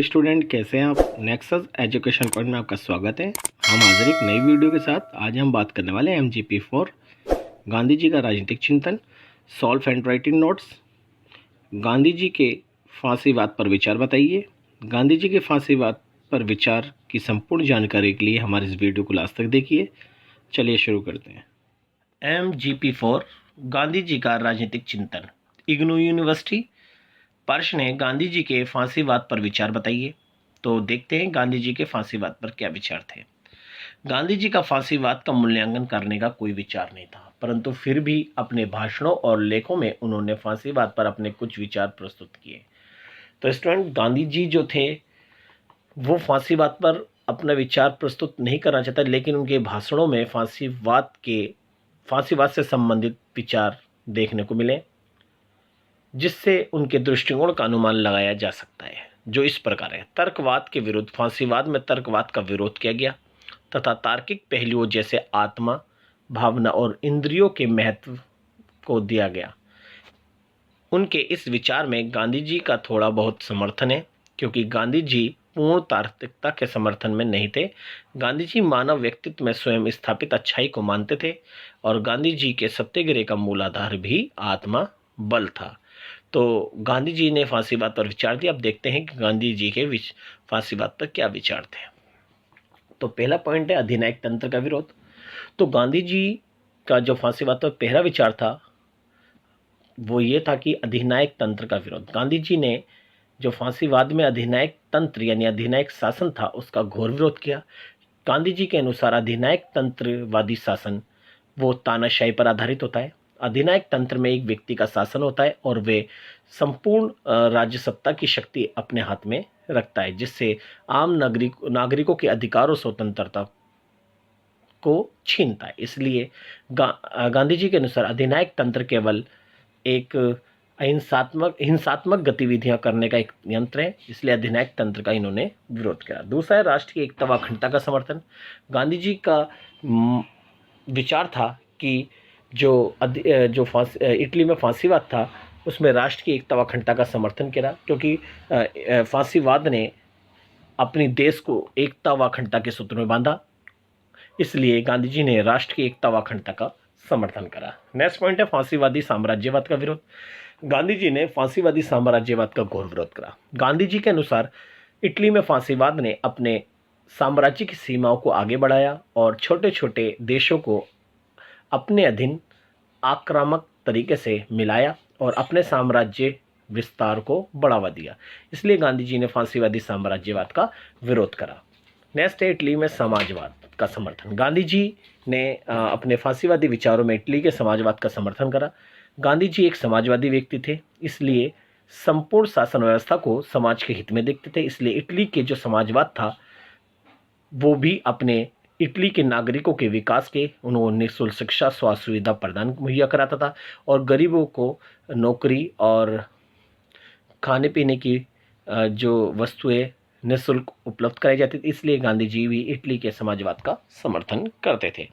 Student कैसे हैं आप। नेक्सस एजुकेशन पॉइंट में आपका स्वागत है। हम हाजिर एक नई वीडियो के साथ। आज हम बात करने वाले हैं MGP4 गांधी जी का राजनीतिक चिंतन, solve and writing notes. Gandhi ji के फांसीवाद पर विचार बताइए। गांधी जी के फांसीवाद पर विचार की संपूर्ण जानकारी के लिए हमारे इस वीडियो को लास्ट तक देखिए। चलिए शुरू करते हैं। MGP4 गांधी जी का राजनीतिक चिंतन। इग्नू यूनिवर्सिटी पार्श ने गांधी जी के फांसीवाद पर विचार बताइए। तो देखते हैं गांधी जी के फांसीवाद पर क्या विचार थे। गांधी जी का फांसीवाद का मूल्यांकन करने का कोई विचार नहीं था, परंतु फिर भी अपने भाषणों और लेखों में उन्होंने फांसीवाद पर अपने कुछ विचार प्रस्तुत किए। तो स्टूडेंट, गांधी जी जो थे वो फांसीवाद पर अपना विचार प्रस्तुत नहीं करना चाहते, लेकिन उनके भाषणों में फांसीवाद से संबंधित विचार देखने को मिले, जिससे उनके दृष्टिकोण का अनुमान लगाया जा सकता है, जो इस प्रकार है। तर्कवाद के विरुद्ध फांसीवाद में तर्कवाद का विरोध किया गया तथा तार्किक पहलुओं जैसे आत्मा, भावना और इंद्रियों के महत्व को दिया गया। उनके इस विचार में गांधी जी का थोड़ा बहुत समर्थन है, क्योंकि गांधी जी पूर्ण तार्किकता के समर्थन में नहीं थे। गांधी जी मानव व्यक्तित्व में स्वयं स्थापित अच्छाई को मानते थे, और गांधी जी के सत्याग्रह का मूल आधार भी आत्मा बल था। तो गांधी जी ने फांसीवाद पर विचार दिया। अब देखते हैं कि गांधी जी के फांसीवाद पर क्या विचार थे। तो पहला पॉइंट है अधिनायक तंत्र का विरोध। तो गांधी जी का जो फांसीवाद पर पहला विचार था वो ये था कि अधिनायक तंत्र का विरोध। गांधी जी ने जो फांसीवाद में अधिनायक तंत्र यानी अधिनायक शासन था उसका घोर विरोध किया। गांधी जी के अनुसार अधिनायक तंत्रवादी शासन वो तानाशाही पर आधारित होता है। अधिनायक तंत्र में एक व्यक्ति का शासन होता है और वे संपूर्ण राज्य सत्ता की शक्ति अपने हाथ में रखता है, जिससे आम नागरिकों के अधिकार और स्वतंत्रता को छीनता है। इसलिए गांधी जी के अनुसार अधिनायक तंत्र केवल एक हिंसात्मक गतिविधियां करने का एक यंत्र है, इसलिए अधिनायक तंत्र का इन्होंने विरोध किया। दूसरा है राष्ट्र की एकता व अखंडता का समर्थन। गांधी जी का विचार था कि जो इटली में फांसीवाद था उसमें राष्ट्र की एकता व अखंडता का समर्थन किया, क्योंकि फांसीवाद ने अपनी देश को एकता व अखंडता के सूत्र में बांधा। इसलिए गांधी जी ने राष्ट्र की एकता व अखंडता का समर्थन करा। नेक्स्ट पॉइंट है फांसीवादी साम्राज्यवाद का विरोध। गांधी जी ने फांसीवादी साम्राज्यवाद का घोर विरोध करा। गांधी जी के अनुसार इटली में फांसीवाद ने अपने साम्राज्य की सीमाओं को आगे बढ़ाया और छोटे छोटे देशों को अपने अधीन आक्रामक तरीके से मिलाया और अपने साम्राज्य विस्तार को बढ़ावा दिया। इसलिए गांधी जी ने फांसीवादी साम्राज्यवाद का विरोध करा। नेक्स्ट है इटली में समाजवाद का समर्थन। गांधी जी ने अपने फांसीवादी विचारों में इटली के समाजवाद का समर्थन करा। गांधी जी एक समाजवादी व्यक्ति थे, इसलिए संपूर्ण शासन व्यवस्था को समाज के हित में देखते थे। इसलिए इटली के जो समाजवाद था वो भी अपने इटली के नागरिकों के विकास के उन्होंने निःशुल्क शिक्षा, स्वास्थ्य सुविधा प्रदान मुहैया कराता था और गरीबों को नौकरी और खाने पीने की जो वस्तुएं निःशुल्क उपलब्ध कराई जाती थी। इसलिए गांधी जी भी इटली के समाजवाद का समर्थन करते थे।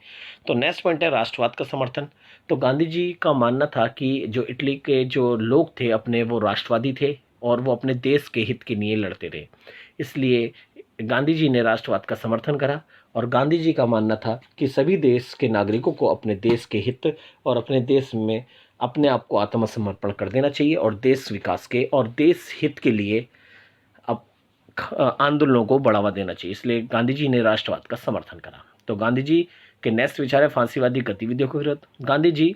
तो नेक्स्ट पॉइंट है राष्ट्रवाद का समर्थन। तो गांधी जी का मानना था कि जो इटली के जो लोग थे अपने वो राष्ट्रवादी थे और वो अपने देश के हित के लिए लड़ते थे। इसलिए गांधी जी ने राष्ट्रवाद का समर्थन करा और गांधी जी का मानना था कि सभी देश के नागरिकों को अपने देश के हित और अपने देश में अपने आप को आत्मसमर्पण कर देना चाहिए और देश विकास के और देश हित के लिए अब आंदोलनों को बढ़ावा देना चाहिए। इसलिए गांधी जी ने राष्ट्रवाद का समर्थन करा। तो गांधी जी के नेक्स्ट विचार है फांसीवादी गतिविधियों का विरोध। गांधी जी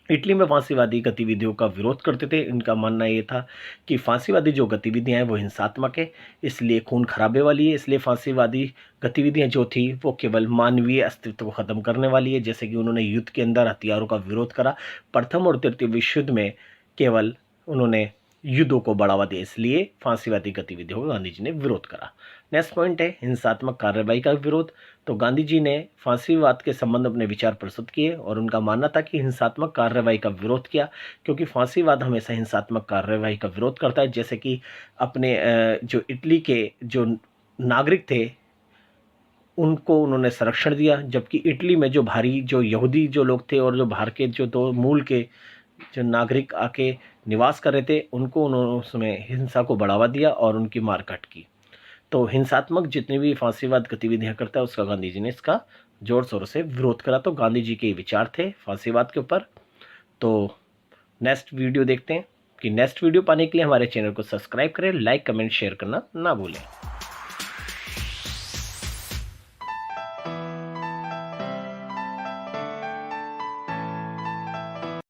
इटली में फांसीवादी गतिविधियों का विरोध करते थे। इनका मानना ये था कि फांसीवादी जो गतिविधियां हैं वो हिंसात्मक है, इसलिए खून खराबे वाली है। इसलिए फांसीवादी गतिविधियां जो थी वो केवल मानवीय अस्तित्व को ख़त्म करने वाली है। जैसे कि उन्होंने युद्ध के अंदर हथियारों का विरोध करा। प्रथम और तृतीय विश्व युद्ध में केवल उन्होंने युद्धों को बढ़ावा दिया, इसलिए फांसीवादी गतिविधियों का गांधी जी ने विरोध करा। नेक्स्ट पॉइंट है हिंसात्मक कार्रवाई का विरोध। तो गांधी जी ने फांसीवाद के संबंध अपने विचार प्रस्तुत किए और उनका मानना था कि हिंसात्मक कार्रवाई का विरोध किया, क्योंकि फांसीवाद हमेशा हिंसात्मक कार्रवाई का विरोध करता है। जैसे कि अपने जो इटली के जो नागरिक थे उनको उन्होंने संरक्षण दिया, जबकि इटली में जो भारी जो यहूदी जो लोग थे और जो बाहर के जो दो मूल के जो नागरिक आके निवास कर रहे थे उनको उन्होंने उसमें हिंसा को बढ़ावा दिया और उनकी मारकाट की। तो हिंसात्मक जितनी भी फांसीवाद गतिविधियां करता है उसका गांधी जी ने इसका जोर शोर से विरोध करा। तो गांधी जी के विचार थे फांसीवाद के ऊपर। तो नेक्स्ट वीडियो देखते हैं। कि नेक्स्ट वीडियो पाने के लिए हमारे चैनल को सब्सक्राइब करें, लाइक कमेंट शेयर करना ना भूलें।